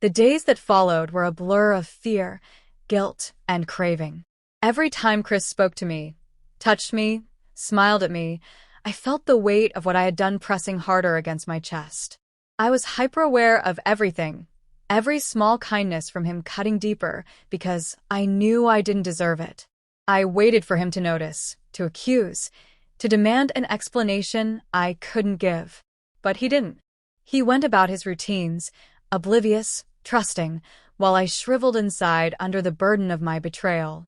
The days that followed were a blur of fear, guilt, and craving. Every time Chris spoke to me, touched me, smiled at me, I felt the weight of what I had done pressing harder against my chest. I was hyper-aware of everything, every small kindness from him cutting deeper, because I knew I didn't deserve it. I waited for him to notice, to accuse, to demand an explanation I couldn't give. But he didn't. He went about his routines, oblivious, trusting, while I shriveled inside under the burden of my betrayal.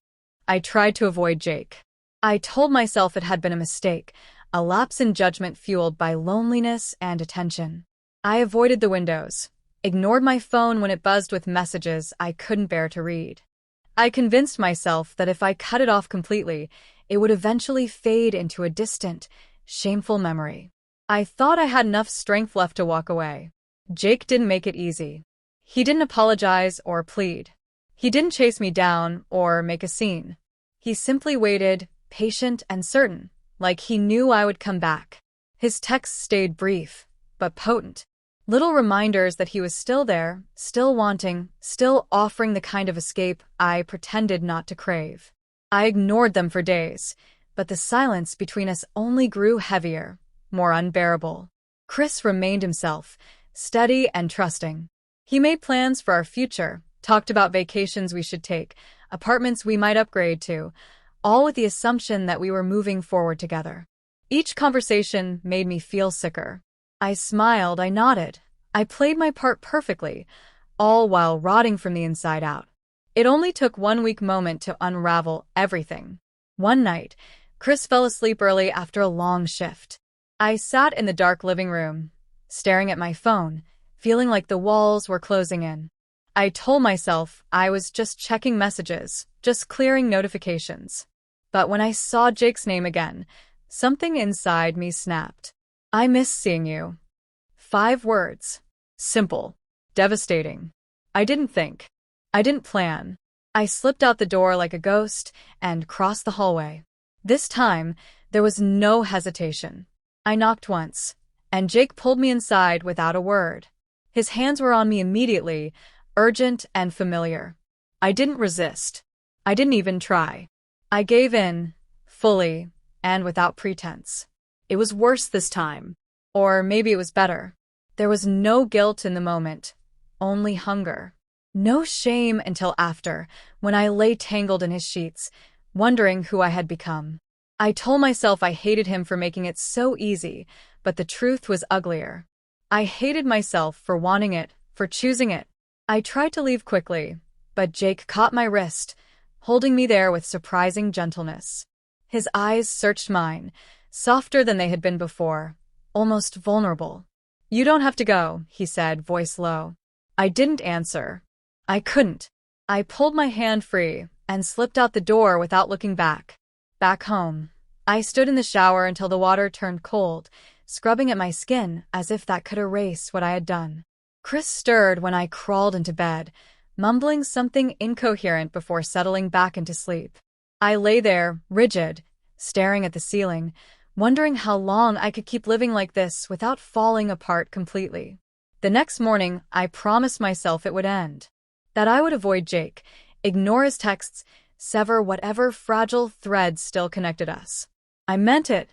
I tried to avoid Jake. I told myself it had been a mistake, a lapse in judgment fueled by loneliness and attention. I avoided the windows, ignored my phone when it buzzed with messages I couldn't bear to read. I convinced myself that if I cut it off completely, it would eventually fade into a distant, shameful memory. I thought I had enough strength left to walk away. Jake didn't make it easy. He didn't apologize or plead. He didn't chase me down or make a scene. He simply waited, patient and certain, like he knew I would come back. His texts stayed brief, but potent. Little reminders that he was still there, still wanting, still offering the kind of escape I pretended not to crave. I ignored them for days, but the silence between us only grew heavier, more unbearable. Chris remained himself, steady and trusting. He made plans for our future, talked about vacations we should take, apartments we might upgrade to, all with the assumption that we were moving forward together. Each conversation made me feel sicker. I smiled, I nodded. I played my part perfectly, all while rotting from the inside out. It only took 1 week moment to unravel everything. One night, Chris fell asleep early after a long shift. I sat in the dark living room, staring at my phone, feeling like the walls were closing in. I told myself I was just checking messages, just clearing notifications. But when I saw Jake's name again, something inside me snapped. I miss seeing you. 5 words. Simple. Devastating. I didn't think. I didn't plan. I slipped out the door like a ghost and crossed the hallway. This time, there was no hesitation. I knocked once, and Jake pulled me inside without a word. His hands were on me immediately, urgent and familiar. I didn't resist. I didn't even try. I gave in, fully, and without pretense. It was worse this time. Or maybe it was better. There was no guilt in the moment, only hunger. No shame until after, when I lay tangled in his sheets, wondering who I had become. I told myself I hated him for making it so easy, but the truth was uglier. I hated myself for wanting it, for choosing it. I tried to leave quickly, but Jake caught my wrist, holding me there with surprising gentleness. His eyes searched mine, softer than they had been before, almost vulnerable. "You don't have to go," he said, voice low. I didn't answer. I couldn't. I pulled my hand free and slipped out the door without looking back. Back home, I stood in the shower until the water turned cold, scrubbing at my skin as if that could erase what I had done. Chris stirred when I crawled into bed, mumbling something incoherent before settling back into sleep. I lay there, rigid, staring at the ceiling, wondering how long I could keep living like this without falling apart completely. The next morning, I promised myself it would end. That I would avoid Jake, ignore his texts, sever whatever fragile threads still connected us. I meant it.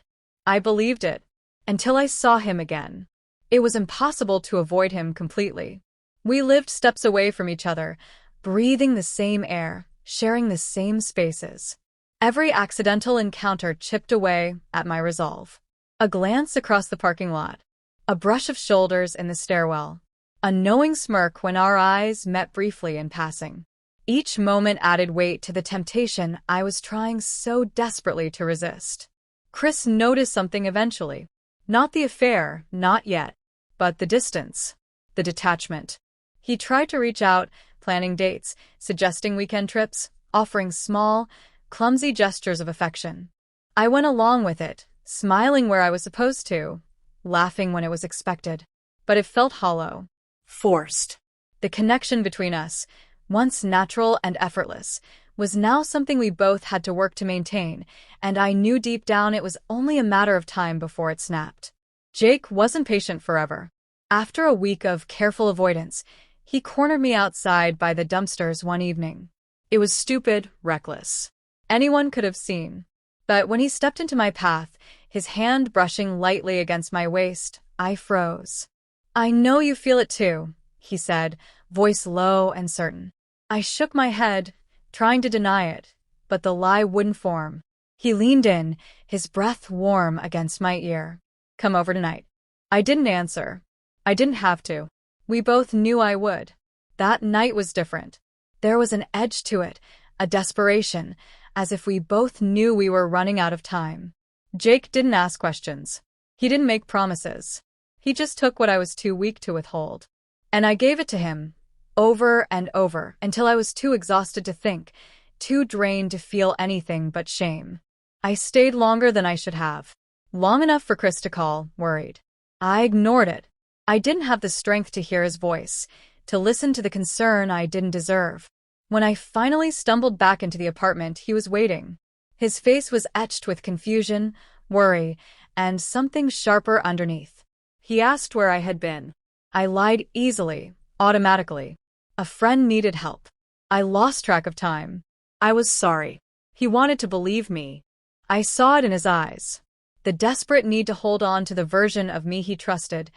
I believed it. Until I saw him again. It was impossible to avoid him completely. We lived steps away from each other, breathing the same air, sharing the same spaces. Every accidental encounter chipped away at my resolve. A glance across the parking lot. A brush of shoulders in the stairwell. A knowing smirk when our eyes met briefly in passing. Each moment added weight to the temptation I was trying so desperately to resist. Chris noticed something eventually. Not the affair, not yet, but the distance, the detachment. He tried to reach out, planning dates, suggesting weekend trips, offering small, clumsy gestures of affection. I went along with it, smiling where I was supposed to, laughing when it was expected. But it felt hollow. Forced. The connection between us, once natural and effortless, was now something we both had to work to maintain, and I knew deep down it was only a matter of time before it snapped. Jake wasn't patient forever. After a week of careful avoidance, He cornered me outside by the dumpsters one evening. It was stupid, reckless. Anyone could have seen. But when he stepped into my path, his hand brushing lightly against my waist, I froze. "I know you feel it too," he said, voice low and certain. I shook my head, trying to deny it, but the lie wouldn't form. He leaned in, his breath warm against my ear. "Come over tonight." I didn't answer. I didn't have to. We both knew I would. That night was different. There was an edge to it, a desperation, as if we both knew we were running out of time. Jake didn't ask questions. He didn't make promises. He just took what I was too weak to withhold. And I gave it to him, over and over, until I was too exhausted to think, too drained to feel anything but shame. I stayed longer than I should have. Long enough for Chris to call, worried. I ignored it. I didn't have the strength to hear his voice, to listen to the concern I didn't deserve. When I finally stumbled back into the apartment, he was waiting. His face was etched with confusion, worry, and something sharper underneath. He asked where I had been. I lied easily, automatically. A friend needed help. I lost track of time. I was sorry. He wanted to believe me. I saw it in his eyes. The desperate need to hold on to the version of me he trusted,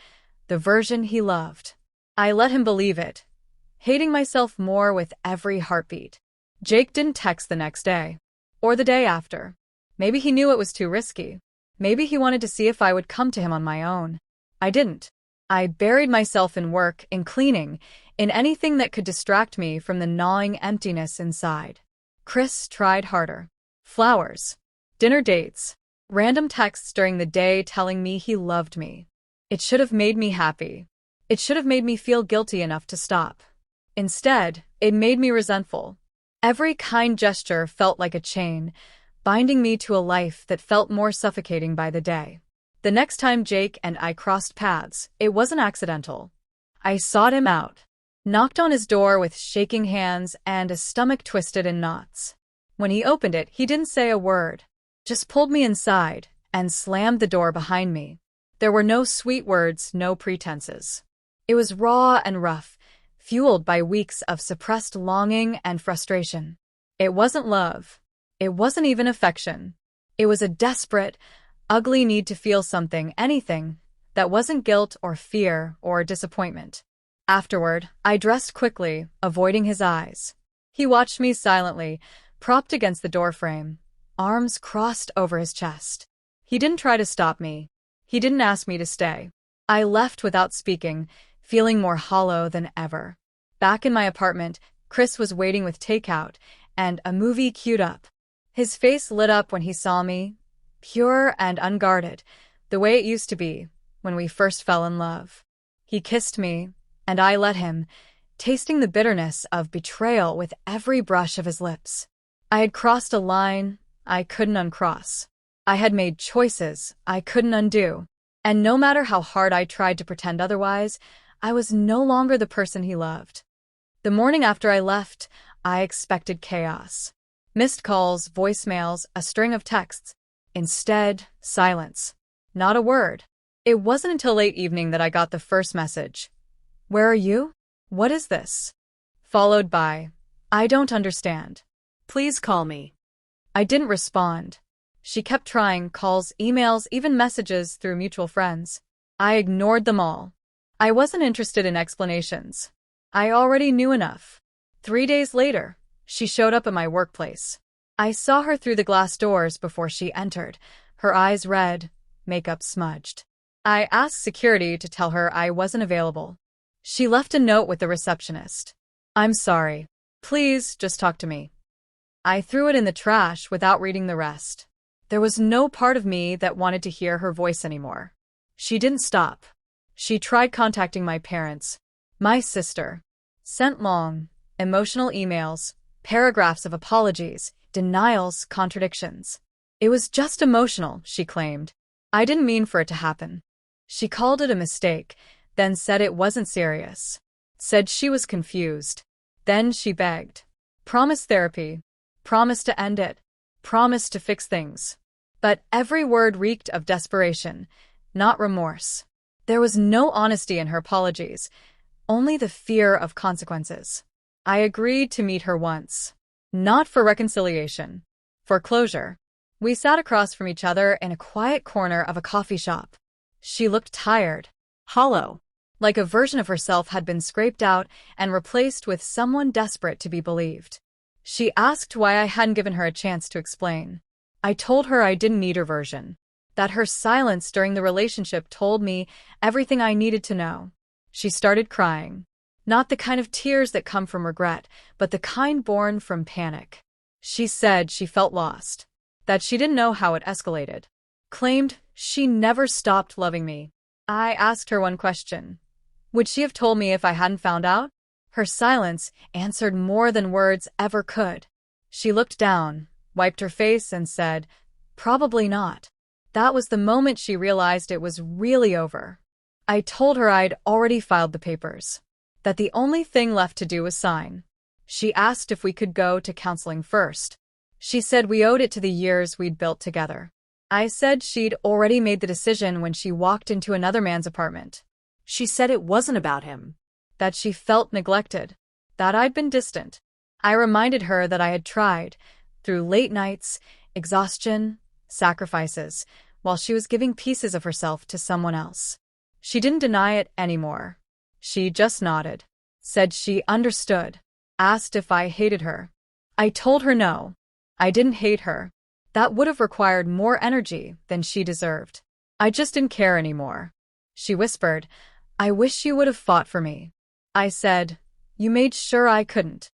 the version he loved. I let him believe it, hating myself more with every heartbeat. Jake didn't text the next day, or the day after. Maybe he knew it was too risky. Maybe he wanted to see if I would come to him on my own. I didn't. I buried myself in work, in cleaning, in anything that could distract me from the gnawing emptiness inside. Chris tried harder. Flowers, dinner dates, random texts during the day telling me he loved me. It should have made me happy. It should have made me feel guilty enough to stop. Instead, it made me resentful. Every kind gesture felt like a chain, binding me to a life that felt more suffocating by the day. The next time Jake and I crossed paths, it wasn't accidental. I sought him out, knocked on his door with shaking hands and a stomach twisted in knots. When he opened it, he didn't say a word, just pulled me inside and slammed the door behind me. There were no sweet words, no pretenses. It was raw and rough, fueled by weeks of suppressed longing and frustration. It wasn't love. It wasn't even affection. It was a desperate, ugly need to feel something, anything, that wasn't guilt or fear or disappointment. Afterward, I dressed quickly, avoiding his eyes. He watched me silently, propped against the doorframe, arms crossed over his chest. He didn't try to stop me. He didn't ask me to stay. I left without speaking, feeling more hollow than ever. Back in my apartment, Chris was waiting with takeout and a movie queued up. His face lit up when he saw me, pure and unguarded, the way it used to be when we first fell in love. He kissed me, and I let him, tasting the bitterness of betrayal with every brush of his lips. I had crossed a line I couldn't uncross. I had made choices I couldn't undo. And no matter how hard I tried to pretend otherwise, I was no longer the person he loved. The morning after I left, I expected chaos. Missed calls, voicemails, a string of texts. Instead, silence. Not a word. It wasn't until late evening that I got the first message. "Where are you? What is this?" Followed by, "I don't understand. Please call me." I didn't respond. She kept trying, calls, emails, even messages through mutual friends. I ignored them all. I wasn't interested in explanations. I already knew enough. 3 days later, she showed up at my workplace. I saw her through the glass doors before she entered, her eyes red, makeup smudged. I asked security to tell her I wasn't available. She left a note with the receptionist. "I'm sorry. Please just talk to me." I threw it in the trash without reading the rest. There was no part of me that wanted to hear her voice anymore. She didn't stop. She tried contacting my parents, my sister, sent long, emotional emails, paragraphs of apologies, denials, contradictions. It was just emotional, she claimed. I didn't mean for it to happen. She called it a mistake, then said it wasn't serious. Said she was confused. Then she begged. Promised therapy. Promised to end it. Promised to fix things. But every word reeked of desperation, not remorse. There was no honesty in her apologies, only the fear of consequences. I agreed to meet her once. Not for reconciliation. For closure. We sat across from each other in a quiet corner of a coffee shop. She looked tired. Hollow. Like a version of herself had been scraped out and replaced with someone desperate to be believed. She asked why I hadn't given her a chance to explain. I told her I didn't need her version. That her silence during the relationship told me everything I needed to know. She started crying. Not the kind of tears that come from regret, but the kind born from panic. She said she felt lost. That she didn't know how it escalated. Claimed she never stopped loving me. I asked her one question. Would she have told me if I hadn't found out? Her silence answered more than words ever could. She looked down, wiped her face, and said, "Probably not." That was the moment she realized it was really over. I told her I'd already filed the papers. That the only thing left to do was sign. She asked if we could go to counseling first. She said we owed it to the years we'd built together. I said she'd already made the decision when she walked into another man's apartment. She said it wasn't about him. That she felt neglected. That I'd been distant. I reminded her that I had tried, through late nights, exhaustion, sacrifices, while she was giving pieces of herself to someone else. She didn't deny it anymore. She just nodded. Said she understood. Asked if I hated her. I told her no. I didn't hate her. That would have required more energy than she deserved. I just didn't care anymore. She whispered, "I wish you would have fought for me." I said, "You made sure I couldn't."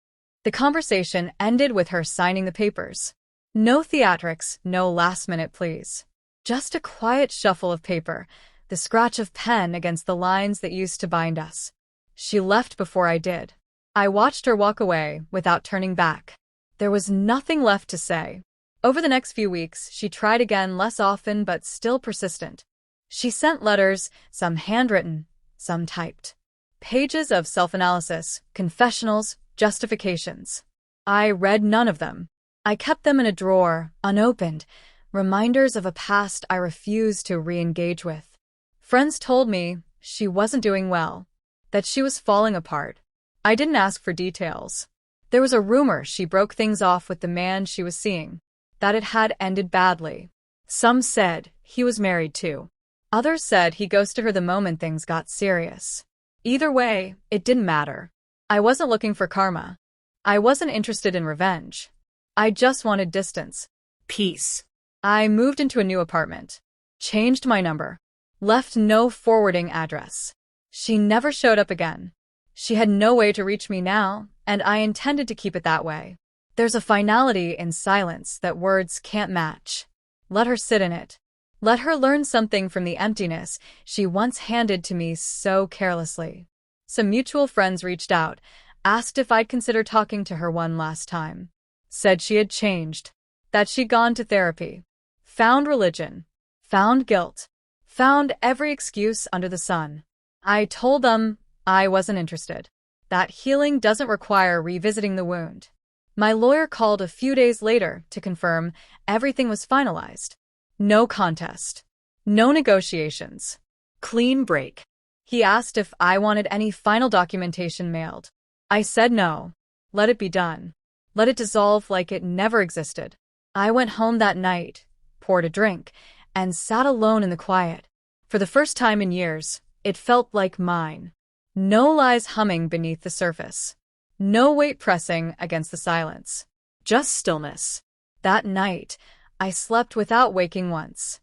The conversation ended with her signing the papers. No theatrics, no last-minute pleas. Just a quiet shuffle of paper, the scratch of pen against the lines that used to bind us. She left before I did. I watched her walk away without turning back. There was nothing left to say. Over the next few weeks, she tried again, less often but still persistent. She sent letters, some handwritten, some typed. Pages of self-analysis, confessionals, justifications. I read none of them. I kept them in a drawer, unopened, reminders of a past I refused to re-engage with. Friends told me she wasn't doing well, that she was falling apart. I didn't ask for details. There was a rumor she broke things off with the man she was seeing, that it had ended badly. Some said he was married too. Others said he ghosted her the moment things got serious. Either way, it didn't matter. I wasn't looking for karma. I wasn't interested in revenge. I just wanted distance. Peace. I moved into a new apartment. Changed my number. Left no forwarding address. She never showed up again. She had no way to reach me now, and I intended to keep it that way. There's a finality in silence that words can't match. Let her sit in it. Let her learn something from the emptiness she once handed to me so carelessly. Some mutual friends reached out, asked if I'd consider talking to her one last time. Said she had changed. That she'd gone to therapy. Found religion. Found guilt. Found every excuse under the sun. I told them I wasn't interested. That healing doesn't require revisiting the wound. My lawyer called a few days later to confirm everything was finalized. No contest. No negotiations. Clean break. He asked if I wanted any final documentation mailed. I said no. Let it be done. Let it dissolve like it never existed. I went home that night, poured a drink, and sat alone in the quiet. For the first time in years, it felt like mine. No lies humming beneath the surface. No weight pressing against the silence. Just stillness. That night, I slept without waking once.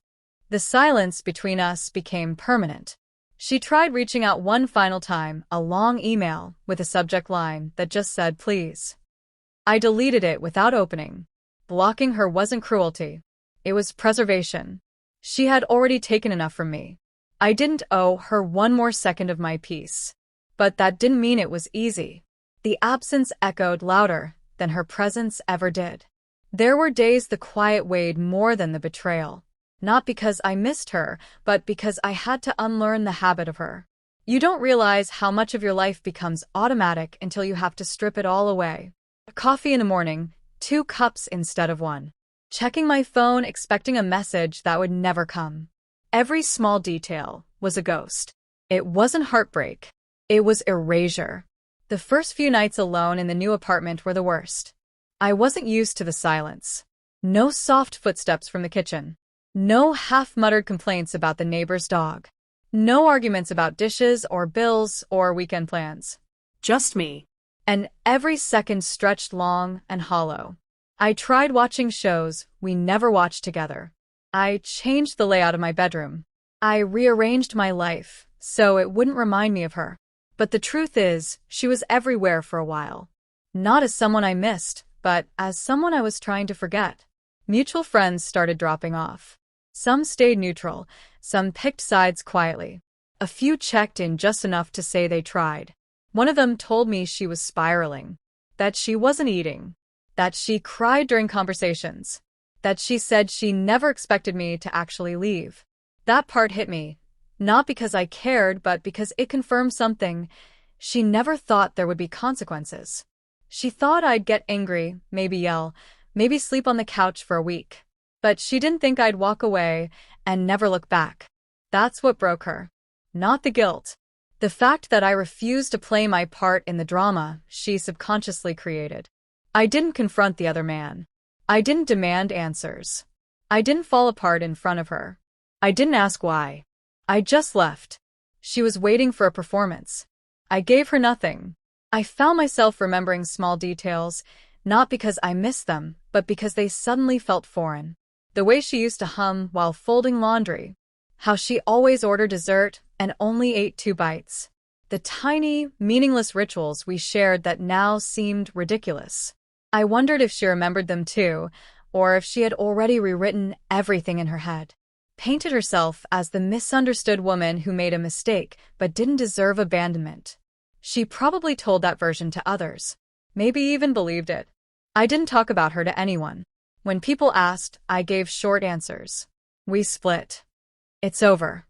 The silence between us became permanent. She tried reaching out one final time, a long email with a subject line that just said, "Please." I deleted it without opening. Blocking her wasn't cruelty. It was preservation. She had already taken enough from me. I didn't owe her one more second of my peace. But that didn't mean it was easy. The absence echoed louder than her presence ever did. There were days the quiet weighed more than the betrayal. Not because I missed her, but because I had to unlearn the habit of her. You don't realize how much of your life becomes automatic until you have to strip it all away. Coffee in the morning, 2 cups instead of 1. Checking my phone, expecting a message that would never come. Every small detail was a ghost. It wasn't heartbreak. It was erasure. The first few nights alone in the new apartment were the worst. I wasn't used to the silence. No soft footsteps from the kitchen. No half-muttered complaints about the neighbor's dog. No arguments about dishes or bills or weekend plans. Just me. And every second stretched long and hollow. I tried watching shows we never watched together. I changed the layout of my bedroom. I rearranged my life so it wouldn't remind me of her. But the truth is, she was everywhere for a while. Not as someone I missed, but as someone I was trying to forget. Mutual friends started dropping off. Some stayed neutral, some picked sides quietly. A few checked in just enough to say they tried. One of them told me she was spiraling, that she wasn't eating, that she cried during conversations, that she said she never expected me to actually leave. That part hit me, not because I cared, but because it confirmed something. She never thought there would be consequences. She thought I'd get angry, maybe yell, maybe sleep on the couch for a week. But she didn't think I'd walk away and never look back. That's what broke her. Not the guilt. The fact that I refused to play my part in the drama she subconsciously created. I didn't confront the other man. I didn't demand answers. I didn't fall apart in front of her. I didn't ask why. I just left. She was waiting for a performance. I gave her nothing. I found myself remembering small details, not because I missed them, but because they suddenly felt foreign. The way she used to hum while folding laundry. How she always ordered dessert and only ate 2 bites. The tiny, meaningless rituals we shared that now seemed ridiculous. I wondered if she remembered them too, or if she had already rewritten everything in her head. Painted herself as the misunderstood woman who made a mistake but didn't deserve abandonment. She probably told that version to others. Maybe even believed it. I didn't talk about her to anyone. When people asked, I gave short answers. We split. It's over.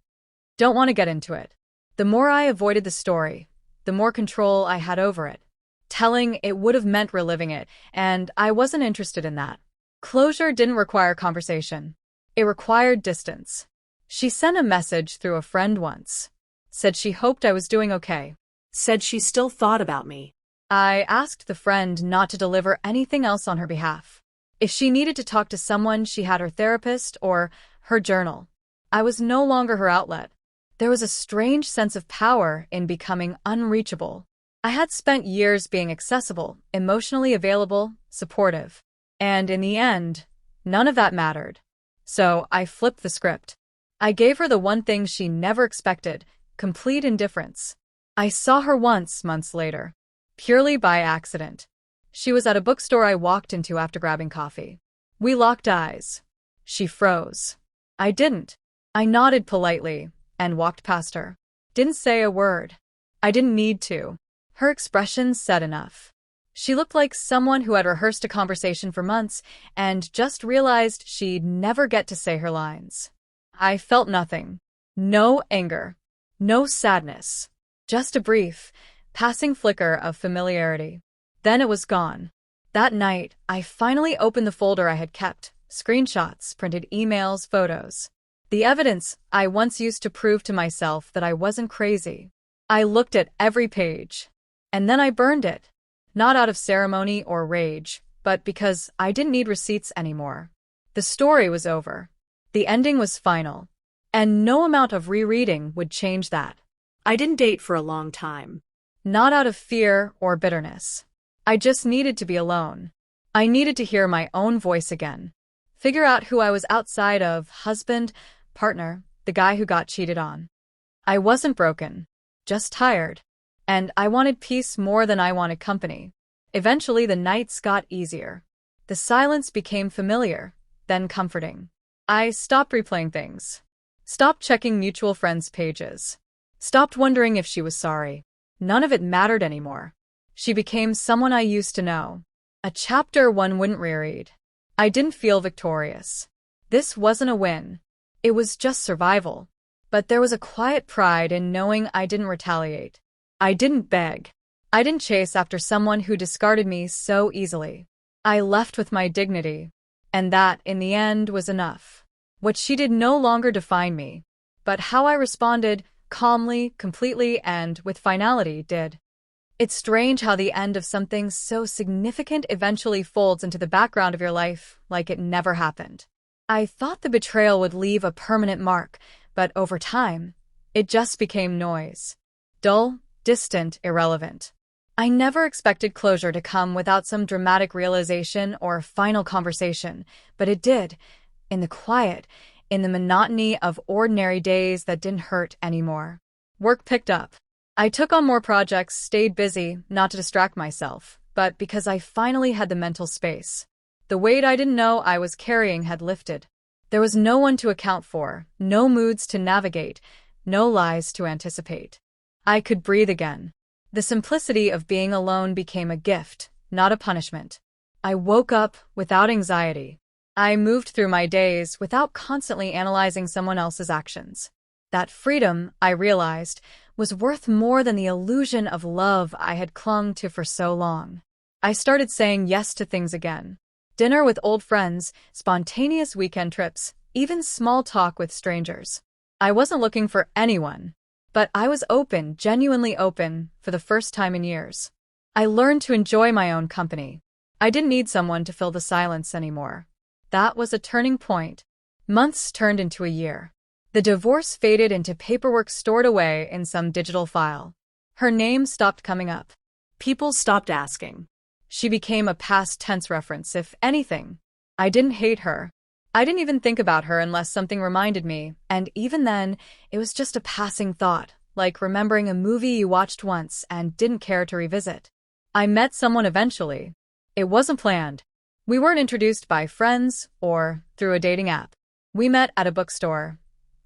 Don't want to get into it. The more I avoided the story, the more control I had over it. Telling it would have meant reliving it, and I wasn't interested in that. Closure didn't require conversation. It required distance. She sent a message through a friend once. Said she hoped I was doing okay. Said she still thought about me. I asked the friend not to deliver anything else on her behalf. If she needed to talk to someone, she had her therapist or her journal. I was no longer her outlet. There was a strange sense of power in becoming unreachable. I had spent years being accessible, emotionally available, supportive. And in the end, none of that mattered. So I flipped the script. I gave her the one thing she never expected, complete indifference. I saw her once, months later. Purely by accident. She was at a bookstore I walked into after grabbing coffee. We locked eyes. She froze. I didn't. I nodded politely and walked past her. Didn't say a word. I didn't need to. Her expression said enough. She looked like someone who had rehearsed a conversation for months and just realized she'd never get to say her lines. I felt nothing. No anger. No sadness. Just a brief, passing flicker of familiarity. Then it was gone. That night, I finally opened the folder I had kept. Screenshots, printed emails, photos. The evidence I once used to prove to myself that I wasn't crazy. I looked at every page. And then I burned it. Not out of ceremony or rage, but because I didn't need receipts anymore. The story was over. The ending was final. And no amount of rereading would change that. I didn't date for a long time. Not out of fear or bitterness. I just needed to be alone. I needed to hear my own voice again. Figure out who I was outside of husband, partner, the guy who got cheated on. I wasn't broken, just tired. And I wanted peace more than I wanted company. Eventually the nights got easier. The silence became familiar, then comforting. I stopped replaying things. Stopped checking mutual friends' pages. Stopped wondering if she was sorry. None of it mattered anymore. She became someone I used to know. A chapter one wouldn't reread. I didn't feel victorious. This wasn't a win. It was just survival. But there was a quiet pride in knowing I didn't retaliate. I didn't beg. I didn't chase after someone who discarded me so easily. I left with my dignity. And that, in the end, was enough. What she did no longer defined me. But how I responded calmly, completely, and with finality did. It's strange how the end of something so significant eventually folds into the background of your life like it never happened. I thought the betrayal would leave a permanent mark, but over time, it just became noise. Dull, distant, irrelevant. I never expected closure to come without some dramatic realization or final conversation, but it did, in the quiet, in the monotony of ordinary days that didn't hurt anymore. Work picked up. I took on more projects, stayed busy, not to distract myself, but because I finally had the mental space. The weight I didn't know I was carrying had lifted. There was no one to account for, no moods to navigate, no lies to anticipate. I could breathe again. The simplicity of being alone became a gift, not a punishment. I woke up without anxiety. I moved through my days without constantly analyzing someone else's actions. That freedom, I realized, was worth more than the illusion of love I had clung to for so long. I started saying yes to things again. Dinner with old friends, spontaneous weekend trips, even small talk with strangers. I wasn't looking for anyone, but I was open, genuinely open, for the first time in years. I learned to enjoy my own company. I didn't need someone to fill the silence anymore. That was a turning point. Months turned into a year. The divorce faded into paperwork stored away in some digital file. Her name stopped coming up. People stopped asking. She became a past tense reference, if anything. I didn't hate her. I didn't even think about her unless something reminded me, and even then, it was just a passing thought, like remembering a movie you watched once and didn't care to revisit. I met someone eventually. It wasn't planned. We weren't introduced by friends or through a dating app. We met at a bookstore.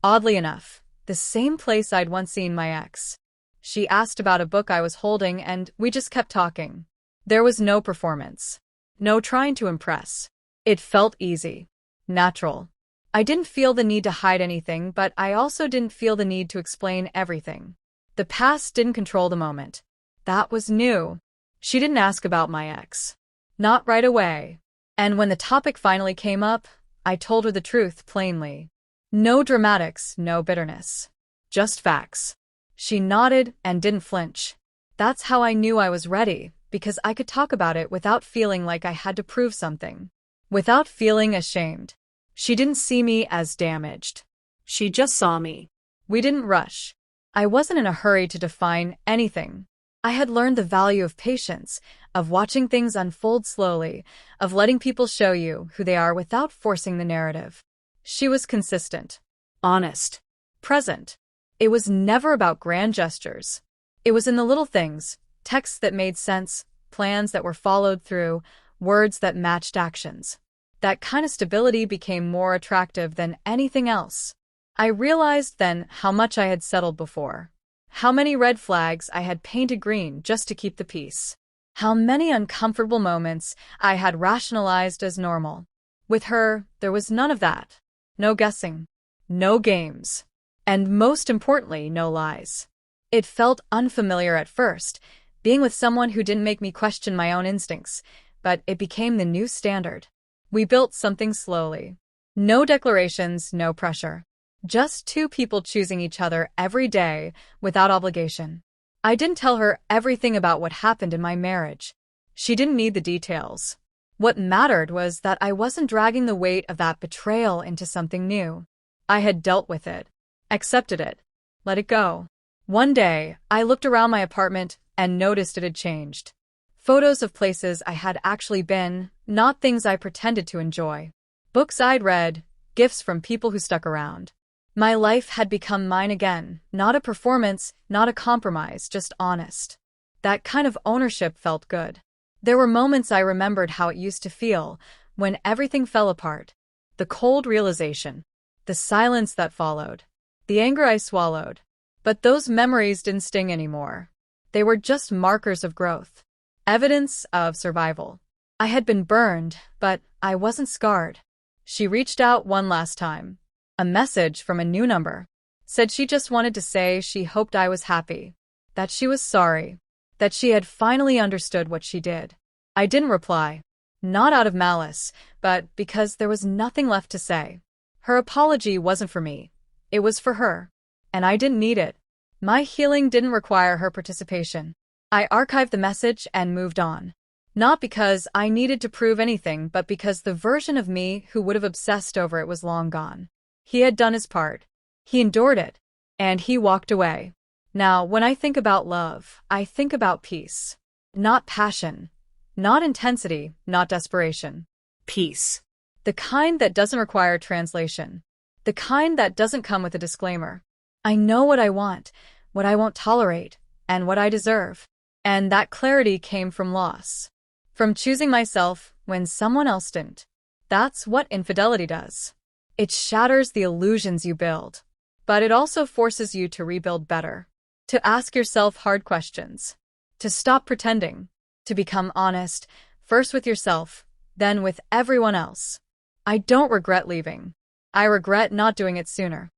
Oddly enough, the same place I'd once seen my ex. She asked about a book I was holding and we just kept talking. There was no performance. No trying to impress. It felt easy. Natural. I didn't feel the need to hide anything, but I also didn't feel the need to explain everything. The past didn't control the moment. That was new. She didn't ask about my ex. Not right away. And when the topic finally came up, I told her the truth plainly. No dramatics, no bitterness. Just facts. She nodded and didn't flinch. That's how I knew I was ready, because I could talk about it without feeling like I had to prove something. Without feeling ashamed. She didn't see me as damaged. She just saw me. We didn't rush. I wasn't in a hurry to define anything. I had learned the value of patience, of watching things unfold slowly, of letting people show you who they are without forcing the narrative. She was consistent, honest, present. It was never about grand gestures. It was in the little things, texts that made sense, plans that were followed through, words that matched actions. That kind of stability became more attractive than anything else. I realized then how much I had settled before. How many red flags I had painted green just to keep the peace. How many uncomfortable moments I had rationalized as normal. With her, there was none of that. No guessing. No games. And most importantly, no lies. It felt unfamiliar at first, being with someone who didn't make me question my own instincts, but it became the new standard. We built something slowly. No declarations, no pressure. Just two people choosing each other every day without obligation. I didn't tell her everything about what happened in my marriage. She didn't need the details. What mattered was that I wasn't dragging the weight of that betrayal into something new. I had dealt with it, accepted it, let it go. One day, I looked around my apartment and noticed it had changed. Photos of places I had actually been, not things I pretended to enjoy. Books I'd read, gifts from people who stuck around. My life had become mine again, not a performance, not a compromise, just honest. That kind of ownership felt good. There were moments I remembered how it used to feel, when everything fell apart. The cold realization. The silence that followed. The anger I swallowed. But those memories didn't sting anymore. They were just markers of growth. Evidence of survival. I had been burned, but I wasn't scarred. She reached out one last time. A message from a new number. Said she just wanted to say she hoped I was happy. That she was sorry. That she had finally understood what she did. I didn't reply. Not out of malice, but because there was nothing left to say. Her apology wasn't for me. It was for her. And I didn't need it. My healing didn't require her participation. I archived the message and moved on. Not because I needed to prove anything, but because the version of me who would have obsessed over it was long gone. He had done his part. He endured it. And he walked away. Now, when I think about love, I think about peace. Not passion. Not intensity. Not desperation. Peace. The kind that doesn't require translation. The kind that doesn't come with a disclaimer. I know what I want, what I won't tolerate, and what I deserve. And that clarity came from loss. From choosing myself when someone else didn't. That's what infidelity does. It shatters the illusions you build. But it also forces you to rebuild better. To ask yourself hard questions. To stop pretending. To become honest, first with yourself, then with everyone else. I don't regret leaving. I regret not doing it sooner.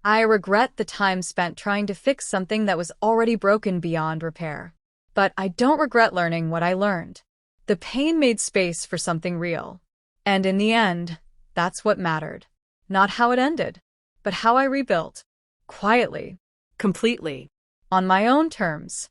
I regret the time spent trying to fix something that was already broken beyond repair. But I don't regret learning what I learned. The pain made space for something real. And in the end, that's what mattered. Not how it ended, but how I rebuilt. Quietly. Completely. On my own terms.